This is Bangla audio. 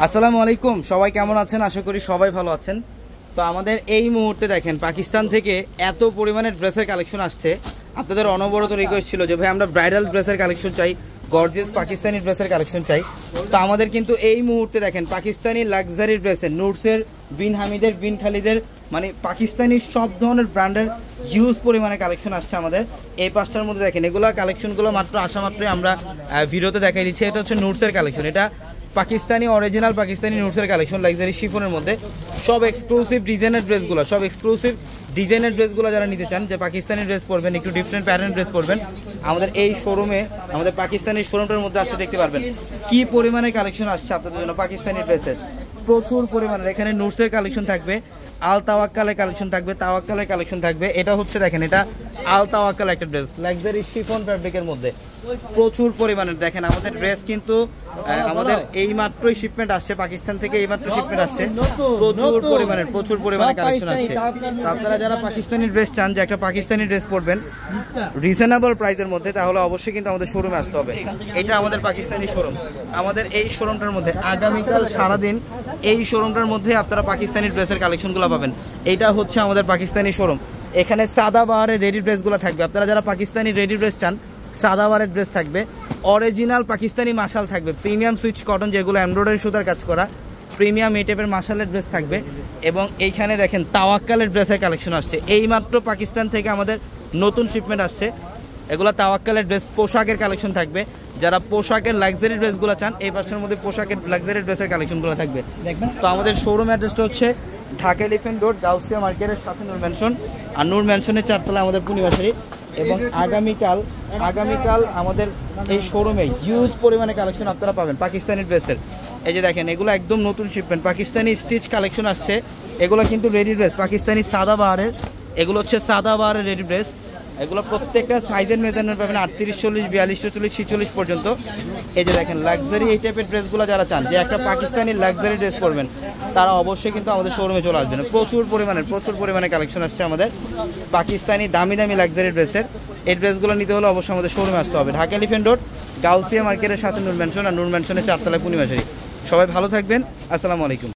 আসসালামু আলাইকুম, সবাই কেমন আছেন? আশা করি সবাই ভালো আছেন। তো আমাদের এই মুহূর্তে দেখেন পাকিস্তান থেকে এত পরিমাণের ড্রেসের কালেকশন আসছে। আপনাদের অনবরত রিকোয়েস্ট ছিল যে ভাই আমরা ব্রাইডাল ড্রেসের কালেকশন চাই, গর্জিয়াস পাকিস্তানি ড্রেসের কালেকশন চাই। তো আমাদের কিন্তু এই মুহূর্তে দেখেন পাকিস্তানি লাক্সারি ড্রেসের নুটসের, বিন হামিদের, বিন খালিদের, মানে পাকিস্তানি সব ধরনের ব্র্যান্ডের হিউজ পরিমাণে কালেকশন আসছে আমাদের এই পাঁচটার মধ্যে। দেখেন এগুলো কালেকশনগুলো মাত্র আসা মাত্রই আমরা ভিডিওতে দেখাই দিচ্ছি। এটা হচ্ছে নুটসের কালেকশন, এটা পাকিস্তানি অরিজিনাল পাকিস্তানি নুটসের কালেকশন লাক্সারি শিফনের মধ্যে। সব এক্সক্লুসিভ ডিজাইনের ড্রেসগুলো, সব এক্সক্লুসিভ ডিজাইনের ড্রেসগুলো যারা নিতে চান, যে পাকিস্তানি ড্রেস পরবেন, একটু ডিফারেন্ট প্যাটার্ন ড্রেস পরবেন, আমাদের এই শোরুমে, আমাদের পাকিস্তানি শোরুমটার মধ্যে আসতে দেখতে পারবেন কি পরিমাণে কালেকশন আসছে আপনাদের জন্য পাকিস্তানি ড্রেসের। প্রচুর পরিমাণের এখানে নুটসের কালেকশন থাকবে, আল তাওয়াক্কালের কালেকশন থাকবে, তাওয়াক্কালের কালেকশন থাকবে। এটা হচ্ছে দেখেন, এটা আল তাওয়াক্কাল একটা ড্রেস লাক্সারি শিফন ফ্যাব্রিকের মধ্যে। প্রচুর পরিমাণের দেখেন আমাদের ড্রেস কিন্তু আমাদের এই মাত্রই শিপমেন্ট আসছে পাকিস্তান থেকে, এই মাত্র শিপমেন্ট আসছে। প্রচুর পরিমাণে কালেকশন আসছে। আপনারা যারা পাকিস্তানি ড্রেস চান, যে একটা পাকিস্তানি ড্রেস পরবেন রিজনেবল প্রাইসের মধ্যে, তাহলে অবশ্যই কিন্তু আমাদের শোরুমে আসতে হবে। এটা আমাদের পাকিস্তানি শোরুম। আমাদের এই শোরুমটার মধ্যে আগামীকাল সারাদিন এই শোরুমটার মধ্যে আপনারা পাকিস্তানি ড্রেসের কালেকশনগুলো পাবেন। এটা হচ্ছে আমাদের পাকিস্তানি শোরুম। এখানে সাদাবাহারের রেডি ড্রেসগুলো থাকবে। আপনারা যারা পাকিস্তানি রেডি ড্রেস চান, সাদাবাহারের ড্রেস থাকবে, অরিজিনাল পাকিস্তানি মাশাল থাকবে, প্রিমিয়াম সুইচ কটন যেগুলো এমব্রয়ডারি সুতার কাজ করা, প্রিমিয়াম এই টাইপের মাশালের ড্রেস থাকবে। এবং এইখানে দেখেন তাওয়াক্কালের ড্রেসের কালেকশন আসছে। এইমাত্র পাকিস্তান থেকে আমাদের নতুন শিপমেন্ট আসছে। এগুলো তাওয়াক্কালের ড্রেস, পোশাকের কালেকশন থাকবে। যারা পোশাকের লাক্সারি ড্রেসগুলো চান, এই পাশের মধ্যে পোশাকের লাক্সারি ড্রেসের কালেকশনগুলো থাকবে দেখবেন। তো আমাদের শোরুম অ্যাড্রেসটা হচ্ছে ঢাকা এলিফ্যান্ট রোড, গাউসিয়া মার্কেটের সাথে নূর ম্যানশন, আর নূর ম্যানশনের চারতলা আমাদের পূর্ণিমাশারি। এবং আগামীকাল আমাদের এই শোরুমে হিউজ পরিমাণে কালেকশন আপনারা পাবেন পাকিস্তানি ড্রেসের। এই যে দেখেন এগুলো একদম নতুন শিপমেন্ট, পাকিস্তানি স্টিচ কালেকশন আসছে। এগুলো কিন্তু রেডি ড্রেস, পাকিস্তানি সাদাবাহারের, এগুলো হচ্ছে সাদাবাহারের রেডি ড্রেস। এগুলো প্রত্যেকটা সাইজের মেজারমেন্ট পাবেন 38, 40, 42, 44, 46 পর্যন্ত। এই যে দেখেন লাক্সারি এই টাইপের ড্রেসগুলো যারা চান, যে একটা পাকিস্তানি লাক্সারি ড্রেস পরবেন, তারা অবশ্যই কিন্তু আমাদের শোরুমে চলে আসবেন। প্রচুর পরিমাণে কালেকশন আসছে আমাদের পাকিস্তানি দামি লাক্সারি ড্রেসের। এই ড্রেসগুলো নিতে হলে অবশ্যই আমাদের শোরুমে আসতে হবে। ঢাকা এলিফ্যান্ট রোড, গাউসিয়া মার্কেটের সাথে নূর ম্যানশন, আর নূর ম্যানশনের চারতলায় পূর্ণিমাশারি। সবাই ভালো থাকবেন, আসসালামু আলাইকুম।